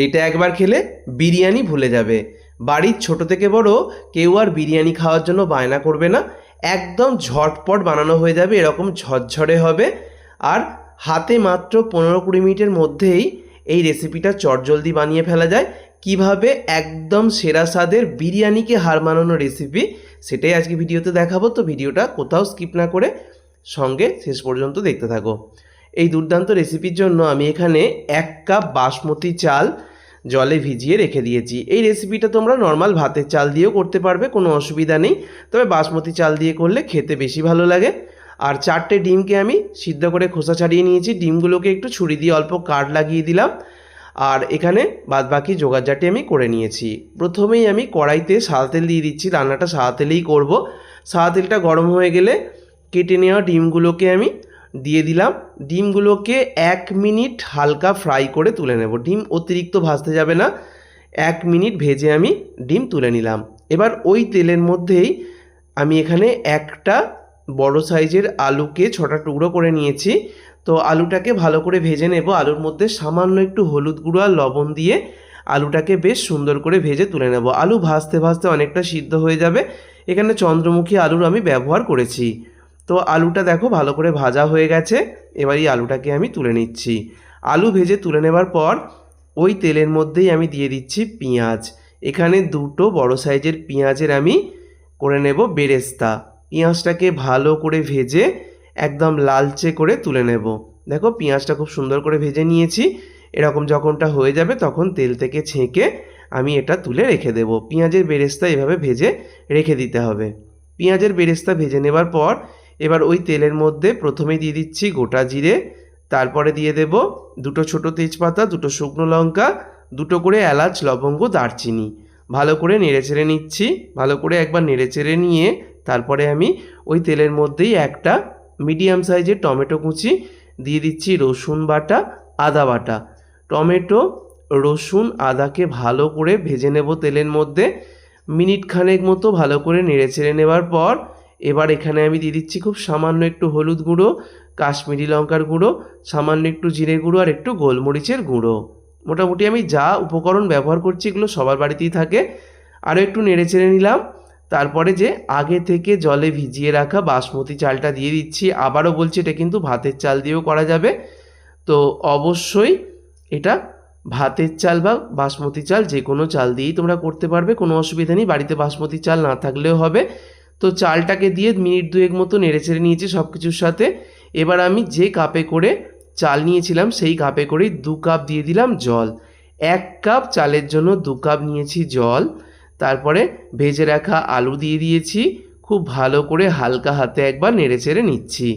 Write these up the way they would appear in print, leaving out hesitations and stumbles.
এটা একবার খেলে বিরিয়ানি ভুলে যাবে। বাড়ির ছোট থেকে বড় কেউ আর বিরিয়ানি খাওয়ার জন্য বায়না করবে না। একদম ঝটপট বানানো হয়ে যাবে, এরকম ঝরঝরে হবে। আর হাতে মাত্র 15-20 মিনিটের মধ্যেই এই রেসিপিটা চটজলদি বানিয়ে ফেলা যায়। কিভাবে একদম সেরা স্বাদের বিরিয়ানিকে হার মানানো রেসিপি, সেটাই আজকে ভিডিওতে দেখাবো। তো ভিডিওটা কোথাও স্কিপ না করে সঙ্গে শেষ পর্যন্ত দেখতে থাকো। এই দুর্দান্ত রেসিপির জন্য আমি এখানে 1 কাপ বাসমতি চাল জলে ভিজিয়ে রেখে দিয়েছি। এই রেসিপিটা তোমরা নর্মাল ভাতের চাল দিয়েও করতে পারবে, কোনো অসুবিধা নেই, তবে বাসমতি চাল দিয়ে করলে খেতে বেশি ভালো লাগে। আর 4টে ডিমকে আমি সিদ্ধ করে খোসা ছাড়িয়ে নিয়েছি। ডিমগুলোকে একটু ছুরি দিয়ে অল্প কাট লাগিয়ে দিলাম। আর এখানে বাদবাকি জোগাড়জাটি আমি করে নিয়েছি। প্রথমেই আমি কড়াইতে সাদা তেল দিয়ে দিচ্ছি, রান্নাটা সাদা তেলেই করব। সাদা তেলটা গরম হয়ে গেলে কেটে নেওয়া ডিমগুলোকে আমি দিয়ে দিলাম। ডিমগুলোকে 1 মিনিট হালকা ফ্রাই করে তুলে নেব। ডিম অতিরিক্ত ভাজতে যাবে না, 1 মিনিট ভেজে আমি ডিম তুলে নিলাম। এবার ওই তেলের মধ্যেই আমি এখানে একটা বড় সাইজের আলুকে 6টা টুকরো করে নিয়েছি। তো আলুটাকে ভালো করে ভেজে নেব। আলুর মধ্যে সামান্য একটু হলুদ গুঁড়ো আর লবণ দিয়ে আলুটাকে বেশ সুন্দর করে ভেজে তুলে নেব। আলু ভাজতে ভাজতে অনেকটা সিদ্ধ হয়ে যাবে। এখানে চন্দ্রমুখী আলুর আমি ব্যবহার করেছি। তো আলুটা দেখো ভালো করে ভাজা হয়ে গেছে। এবার এই আলুটাকে আমি তুলে নিচ্ছি। আলু ভেজে তুলে নেবার পর ওই তেলের মধ্যেই আমি দিয়ে দিচ্ছি পেঁয়াজ। এখানে 2টো বড় সাইজের পেঁয়াজের আমি করে নেব বেরেস্তা। পেঁয়াজটাকে ভালো করে ভেজে একদম লালচে করে তুলে নেব। দেখো পেঁয়াজটা খুব সুন্দর করে ভেজে নিয়েছি। এরকম যখনটা হয়ে যাবে তখন তেল থেকে ছেঁকে আমি এটা তুলে রেখে দেব। পেঁয়াজের বেরেস্তা এভাবে ভেজে রেখে দিতে হবে। পেঁয়াজের বেরেস্তা ভেজে নেবার পর এবার ওই তেলের মধ্যে প্রথমে দিয়ে দিচ্ছি গোটা জিরে, তারপরে দিয়ে দেব 2টো ছোটো তেজপাতা, 2টো শুকনো লঙ্কা, 2টো করে এলাচ, লবঙ্গ, দারচিনি। ভালো করে নেড়েচেড়ে নিচ্ছি। ভালো করে একবার নেড়েচেড়ে নিয়ে তারপরে আমি ওই তেলের মধ্যেই একটা মিডিয়াম সাইজের টমেটো কুচি দিয়ে দিচ্ছি, রসুন বাটা, আদা বাটা। টমেটো, রসুন, আদাকে ভালো করে ভেজে নেব তেলের মধ্যে। মিনিট খানেক মতো ভালো করে নেড়েচেড়ে নেবার পর এবার এখানে আমি দিয়ে দিচ্ছি খুব সামান্য একটু হলুদ গুঁড়ো, কাশ্মীরি লঙ্কার গুঁড়ো, সামান্য একটু জিরে গুঁড়ো আর একটু গোলমরিচের গুঁড়ো। মোটামুটি আমি যা উপকরণ ব্যবহার করছি এগুলো সবার বাড়িতেই থাকে। আরও একটু নেড়েচেড়ে নিলাম। তারপরে যে আগে থেকে জলে ভিজিয়ে রাখা বাসমতি চালটা দিয়ে দিচ্ছি। আবারও বলছি, এটা কিন্তু ভাতের চাল দিয়েও করা যাবে। তো অবশ্যই এটা ভাতের চাল বা বাসমতি চাল যে কোনো চাল দিয়েই তোমরা করতে পারবে, কোনো অসুবিধা নেই। বাড়িতে বাসমতি চাল না থাকলেও হবে। তো চালটাকে দিয়ে মিনিট 2 মতো নেড়েচেড়ে নিয়েছি সব কিছুর সাথে। এবার আমি যে কাপে করে চাল নিয়েছিলাম সেই কাপে করেই 2 কাপ দিয়ে দিলাম জল। 1 কাপ চালের জন্য 2 কাপ নিয়েছি জল। তারপরে ভেজে রাখা আলু দিয়ে দিয়েছি। খুব ভালো করে হালকা হাতে একবার নেড়েচেড়ে নিচ্ছি।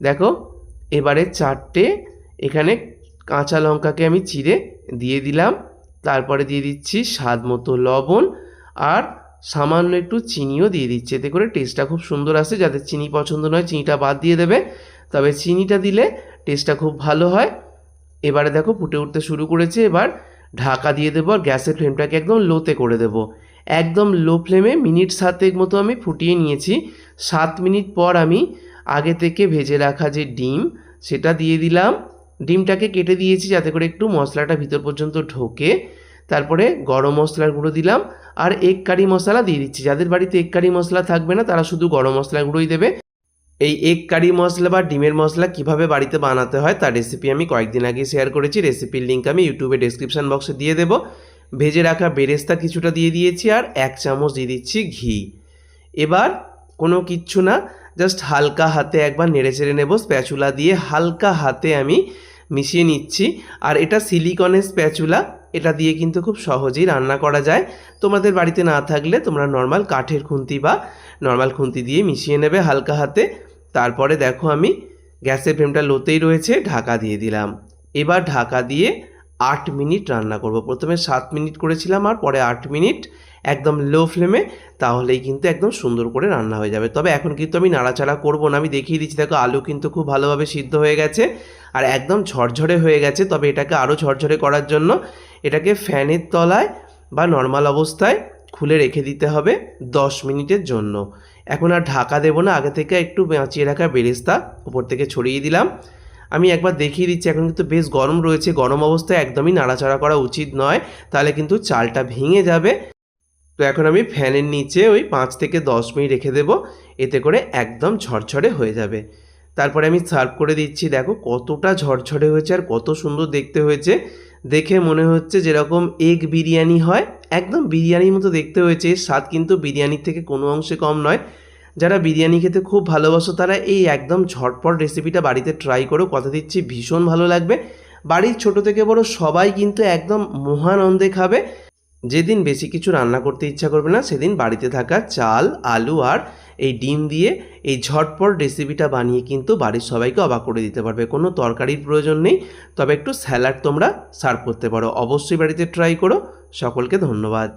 দেখো এবারে 4টে এখানে কাঁচা লঙ্কাকে আমি চিড়ে দিয়ে দিলাম। তারপরে দিয়ে দিচ্ছি স্বাদ মতো লবণ আর সামান্য একটু চিনিও দিয়ে দিচ্ছি। এতে করে টেস্টটা খুব সুন্দর আসে। যাদের চিনি পছন্দ নয় চিনিটা বাদ দিয়ে দেবে, তবে চিনিটা দিলে টেস্টটা খুব ভালো হয়। এবারে দেখো ফুটে উঠতে শুরু করেছে। এবার ঢাকা দিয়ে দেবো আর গ্যাসের ফ্লেমটাকে একদম লোতে করে দেবো। একদম লো ফ্লেমে মিনিট 7 মতো আমি ফুটিয়ে নিয়েছি। 7 মিনিট পর আমি আগে থেকে ভেজে রাখা যে ডিম সেটা দিয়ে দিলাম। ডিমটাকে কেটে দিয়েছি যাতে করে একটু মশলাটা ভিতর পর্যন্ত ঢোকে। তারপরে গরম মশলার গুঁড়ো দিলাম আর এগ কারি মশলা দিয়ে দিচ্ছি। যাদের বাড়িতে এগ কারি মশলা থাকবে না তারা শুধু গরম মশলার গুঁড়োই দেবে। এই এগ কারি মশলা বা ডিমের মশলা কিভাবে বাড়িতে বানাতে হয় তার রেসিপি আমি কয়েকদিন আগে শেয়ার করেছি। রেসিপির লিঙ্ক আমি ইউটিউবে ডেসক্রিপশন বক্সে দিয়ে দেবো। ভেজে রাখা বেরেস্তা কিছুটা দিয়ে দিয়েছি আর 1 চামচ দিয়ে দিচ্ছি ঘি। এবার কোনো কিচ্ছু না, জাস্ট হালকা হাতে একবার নেড়েচেড়ে নেব। স্প্যাচুলা দিয়ে হালকা হাতে আমি মিশিয়ে নিচ্ছি। আর এটা সিলিকনের স্প্যাচুলা, এটা দিয়ে কিন্তু খুব সহজেই রান্না করা যায়। তোমাদের বাড়িতে না থাকলে তোমরা নর্মাল কাঠের খুন্তি বা নর্মাল খুন্তি দিয়ে মিশিয়ে নেবে হালকা হাতে। তারপরে দেখো আমি গ্যাসের ফ্লেমটা লোতেই রয়েছে, ঢাকা দিয়ে দিলাম। এবার ঢাকা দিয়ে 8 মিনিট রান্না করব। প্রথমে 7 মিনিট করেছিলাম আর পরে 8 মিনিট একদম লো ফ্লেমে, তাহলেই কিন্তু একদম সুন্দর করে রান্না হয়ে যাবে। তবে এখন কিন্তু আমি নাড়াচাড়া করব না, আমি দেখিয়ে দিচ্ছি। দেখো আলু কিন্তু খুব ভালোভাবে সিদ্ধ হয়ে গেছে আর একদম ঝরঝরে হয়ে গেছে। তবে এটাকে আরও ঝরঝরে করার জন্য এটাকে ফ্যানের তলায় বা নর্মাল অবস্থায় খুলে রেখে দিতে হবে 10 মিনিটের জন্য। এখন আর ঢাকা দেবো না, আগে থেকে একটু বাঁচিয়ে রাখা বেরেস্তা উপর থেকে ছড়িয়ে দিলাম। আমি একবার দেখিয়ে দিচ্ছি, এখন কিন্তু বেশ গরম রয়েছে। গরম অবস্থায় একদমই নাড়াচাড়া করা উচিত নয়, তাহলে কিন্তু চালটা ভেঙে যাবে। তো এখন আমি ফ্যানের নিচে ওই 5 থেকে 10 মিনিট রেখে দেবো, এতে করে একদম ঝরঝরে হয়ে যাবে। তারপরে আমি সার্ভ করে দিচ্ছি। দেখো কতটা ঝরঝরে হয়েছে আর কত সুন্দর দেখতে হয়েছে। দেখে মনে হচ্ছে যেরকম এগ বিরিয়ানি হয়, একদম বিরিয়ানির মতো দেখতে হয়েছে। এর স্বাদ কিন্তু বিরিয়ানির থেকে কোনো অংশে কম নয়। যারা বিরিয়ানি খেতে খুব ভালোবাসো তারা এই একদম ঝটপট রেসিপিটা বাড়িতে ট্রাই করো, কথা দিচ্ছি ভীষণ ভালো লাগবে। বাড়ির ছোট থেকে বড় সবাই কিন্তু একদম মহানন্দে খাবে। যেদিন বেশি কিছু রান্না করতে ইচ্ছা করবে না, সেদিন বাড়িতে থাকা চাল, আলু আর এই ডিম দিয়ে এই ঝটপট রেসিপিটা বানিয়ে কিন্তু বাড়ির সবাইকে অবাক করে দিতে পারবে। কোনো তরকারির প্রয়োজন নেই, তবে একটু স্যালাড তোমরা সার্ভ করতে পারো। অবশ্যই বাড়িতে ট্রাই করো। সকলকে ধন্যবাদ।